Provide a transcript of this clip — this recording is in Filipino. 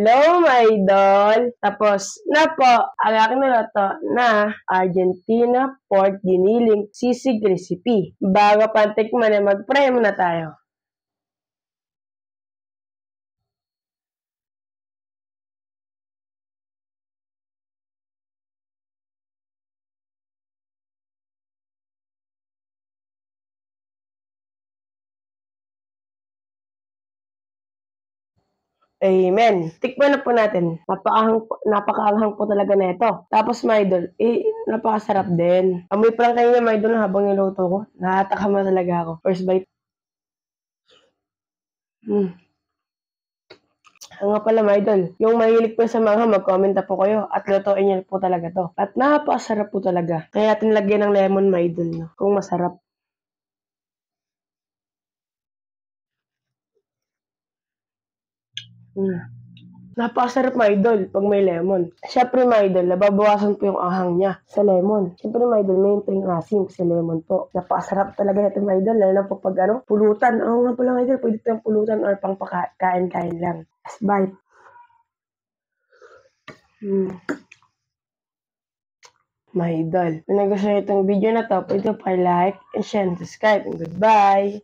Hello, my idol! Tapos na po ang aking niluto na Argentina pork giniling sisig recipe. Bago pa tikman ay mag-pray muna tayo. Amen. Tikman na po natin. Napakaanghang po talaga na ito. Tapos, my idol, napakasarap din. Amoy pa lang kanina, my idol, habang niluto ko. Nahatakama talaga ako. First bite. Nga pala, my idol, yung mahilig po sa mangha, mag-comment na po kayo at lutuin niyo po talaga to. At napakasarap po talaga. Kaya natin lagyan ng lemon, my idol, no? Kung masarap. Napakasarap, my idol, pag may lemon. Siyempre, my idol, nababawasan po yung ahang niya sa lemon. Siyempre, my idol, may ito yung asim sa lemon po. Napakasarap talaga natin, my idol, lalo na po pag pulutan. Oo nga pala, my idol, pwede ito yung pulutan or pang kain-kain lang. Last bite. My idol, kung nagustuhan niyo itong video na to, pwede pa like and share and subscribe. And goodbye!